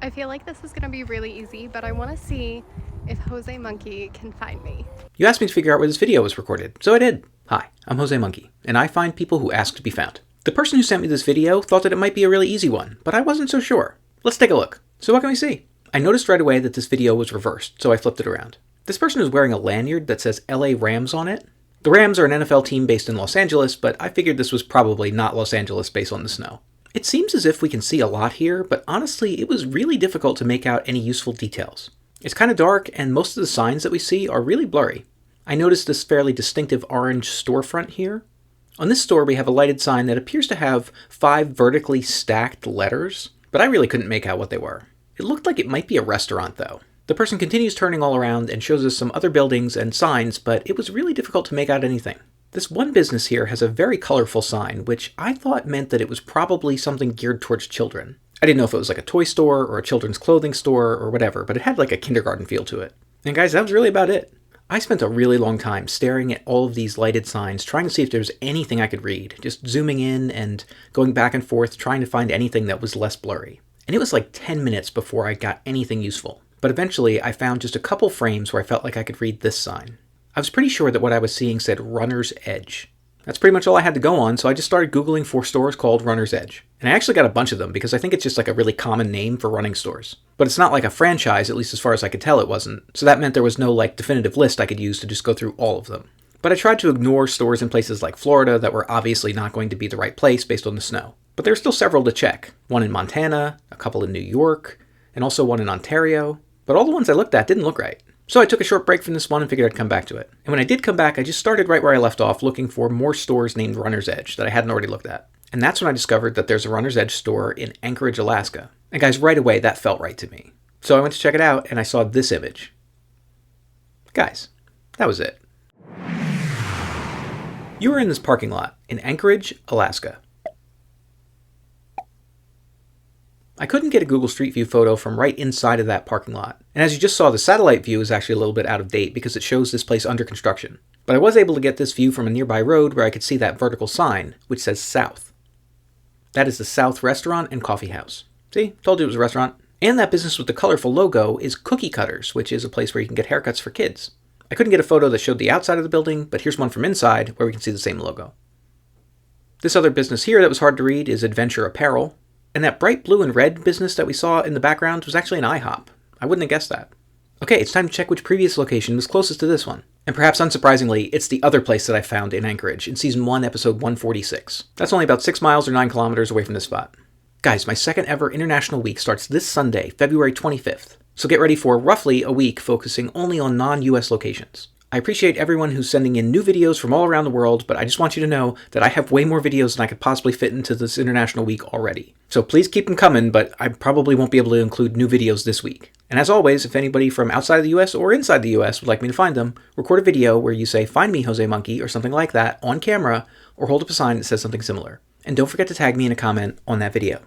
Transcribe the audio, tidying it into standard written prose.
I feel like this is gonna be really easy, but I wanna see if Jose Monkey can find me. You asked me to figure out where this video was recorded, so I did. Hi, I'm Jose Monkey, and I find people who ask to be found. The person who sent me this video thought that it might be a really easy one, but I wasn't so sure. Let's take a look. So what can we see? I noticed right away that this video was reversed, so I flipped it around. This person is wearing a lanyard that says LA Rams on it. The Rams are an NFL team based in Los Angeles, but I figured this was probably not Los Angeles based on the snow. It seems as if we can see a lot here, but honestly, it was really difficult to make out any useful details. It's kind of dark, and most of the signs that we see are really blurry. I noticed this fairly distinctive orange storefront here. On this store, we have a lighted sign that appears to have 5 vertically stacked letters, but I really couldn't make out what they were. It looked like it might be a restaurant, though. The person continues turning all around and shows us some other buildings and signs, but it was really difficult to make out anything. This one business here has a very colorful sign, which I thought meant that it was probably something geared towards children. I didn't know if it was like a toy store or a children's clothing store or whatever, but it had like a kindergarten feel to it. And guys, that was really about it. I spent a really long time staring at all of these lighted signs, trying to see if there was anything I could read, just zooming in and going back and forth, trying to find anything that was less blurry. And it was like 10 minutes before I got anything useful. But eventually I found just a couple frames where I felt like I could read this sign. I was pretty sure that what I was seeing said Runner's Edge. That's pretty much all I had to go on, so I just started Googling for stores called Runner's Edge. And I actually got a bunch of them because I think it's just like a really common name for running stores. But it's not like a franchise, at least as far as I could tell it wasn't, so that meant there was no like definitive list I could use to just go through all of them. But I tried to ignore stores in places like Florida that were obviously not going to be the right place based on the snow. But there were still several to check. One in Montana, a couple in New York, and also one in Ontario. But all the ones I looked at didn't look right. So I took a short break from this one and figured I'd come back to it. And when I did come back, I just started right where I left off looking for more stores named Runner's Edge that I hadn't already looked at. And that's when I discovered that there's a Runner's Edge store in Anchorage, Alaska. And guys, right away, that felt right to me. So I went to check it out and I saw this image. Guys, that was it. You were in this parking lot in Anchorage, Alaska. I couldn't get a Google Street View photo from right inside of that parking lot. And as you just saw, the satellite view is actually a little bit out of date because it shows this place under construction. But I was able to get this view from a nearby road where I could see that vertical sign, which says South. That is the South Restaurant and Coffee House. See? Told you it was a restaurant. And that business with the colorful logo is Cookie Cutters, which is a place where you can get haircuts for kids. I couldn't get a photo that showed the outside of the building, but here's one from inside where we can see the same logo. This other business here that was hard to read is Adventure Apparel. And that bright blue and red business that we saw in the background was actually an IHOP. I wouldn't have guessed that. Okay, it's time to check which previous location was closest to this one. And perhaps unsurprisingly, it's the other place that I found in Anchorage in Season 1, Episode 146. That's only about 6 miles or 9 kilometers away from this spot. Guys, my second ever International Week starts this Sunday, February 25th. So get ready for roughly a week focusing only on non-US locations. I appreciate everyone who's sending in new videos from all around the world, but I just want you to know that I have way more videos than I could possibly fit into this International Week already. So please keep them coming, but I probably won't be able to include new videos this week. And as always, if anybody from outside of the US or inside the US would like me to find them, record a video where you say, "Find me, Jose Monkey," or something like that on camera, or hold up a sign that says something similar. And don't forget to tag me in a comment on that video.